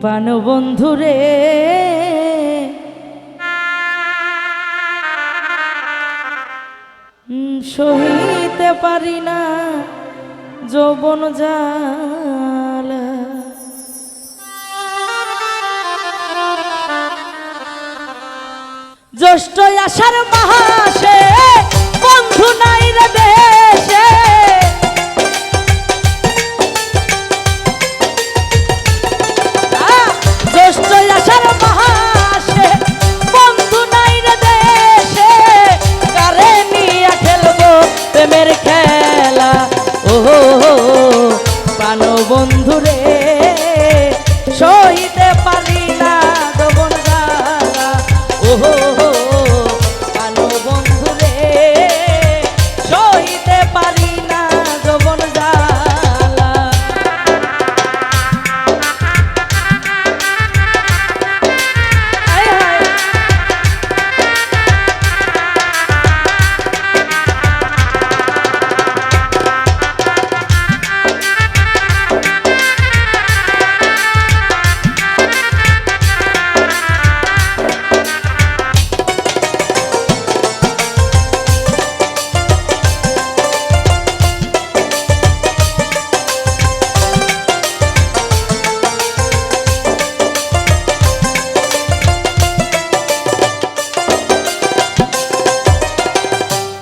প্রাণবন্ধুরে সহিতে পারি না যৌবন জ্বালা। জ্যৈষ্ঠ আষাঢ় মাসে বন্ধু নাই রে দেশে, জ্যৈষ্ঠ আষাঢ় মাসে বন্ধু নাই রে দেশে, কারে নিয়ে খেলবো প্রেমের খেলা। ও প্রাণ বন্ধু রে সহিতে পারি না যৌবন জ্বালা। ও প্রাণ বন্ধু রে সহিতে পারি না যৌবন জ্বালা।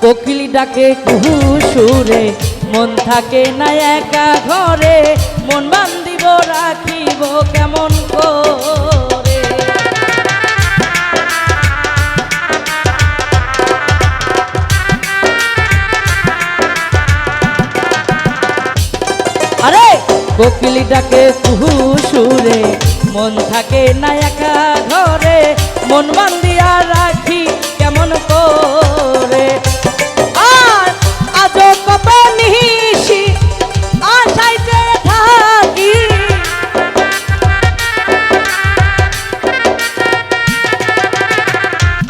কোকিল ডাকে কুহু সুরে, মন থাকে না একা ঘরে, মন বান্ধিব রাখিব কেমন করে। আরে কোকিল ডাকে কুহু সুরে, মন থাকে না একা ঘরে, মন বান্ধিয়া রাখি কেমন করে। আর আজও কত নিশি আশায় যে থাকি,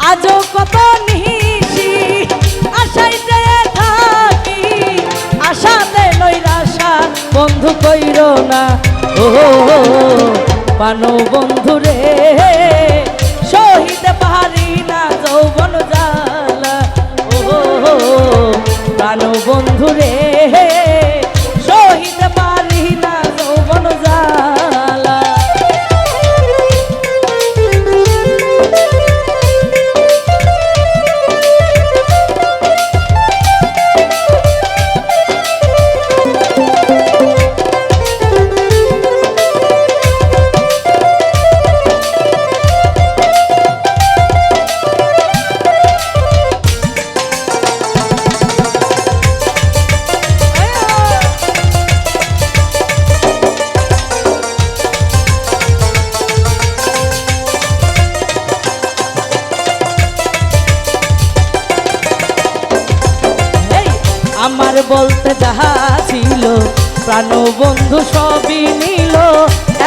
আজও কত নিশি আশায় যে থাকি, আশাতে নৈরাশা বন্ধু কইর না। ও প্রাণ বন্ধু রে সহিতে পারি না যৌবন জ্বালা। ও প্রাণ বন্ধু রে সহিতে পারি না যৌবন জ্বালা। আমার বলতে যাহা ছিল প্রাণ বন্ধু সবই নিল,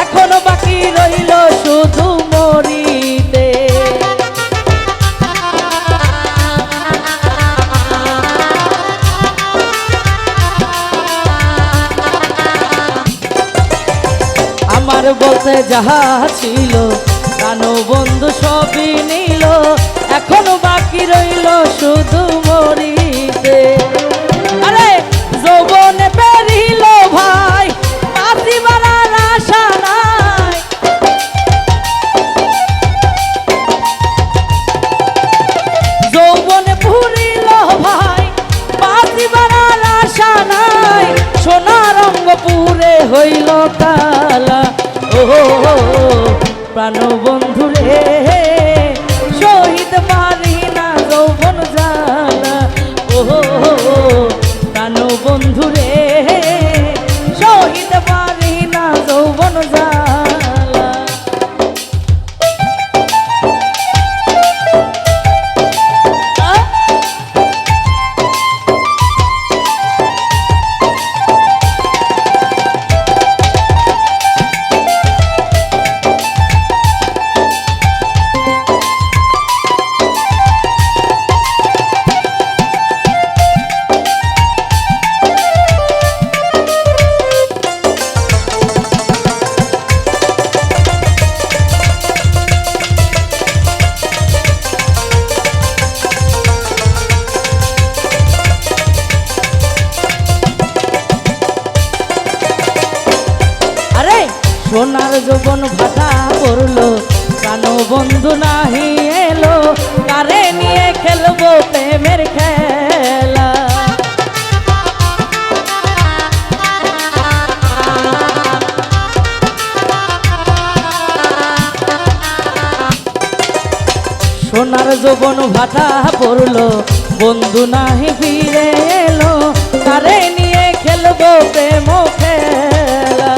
এখনো বাকি রইল শুধু মরিতে। আমার বলতে যাহা ছিল প্রাণ বন্ধু সবই নিল, এখনো বাকি রইল শুধু মরিতে। আরে যৌবনে পেরিল ভাই বাঁচিবার আর আশা নাই, যৌবনে ফুরিল ভাই বাঁচিবার আর আশা নাই, সোনার রঙ্গপুরে হইল কালা। ও প্রাণ বন্ধু রে সহিতে পারি না যৌবন জ্বালা। ও প্রাণ বন্ধু রে সহিতে পারি না যৌবন জ্বালা। সোনার যৌবন ভাটা পড়লো প্রাণ বন্ধু নাহি এলো কারে নিয়ে খেলবো প্রেমের খেলা সোনার যৌবন ভাটা পড়লো বন্ধু নাহি ফিরে এলো কারে নিয়ে খেলবো প্রেম খেলা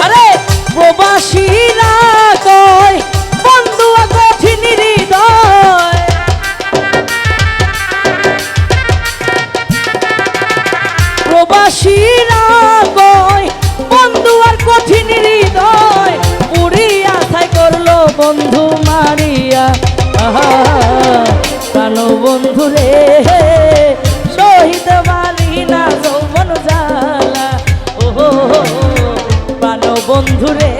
আরে প্রবাসীরা কয় বন্ধু কঠিন হৃদয় প্রবাসীরা কয় বন্ধু আর কঠিন হৃদয় পুরিয়া ছাই করলো বন্ধু মারিয়া প্রাণ বন্ধু রে শহীদ মারি না যৌবন জ্বালা ও প্রাণ বন্ধু রে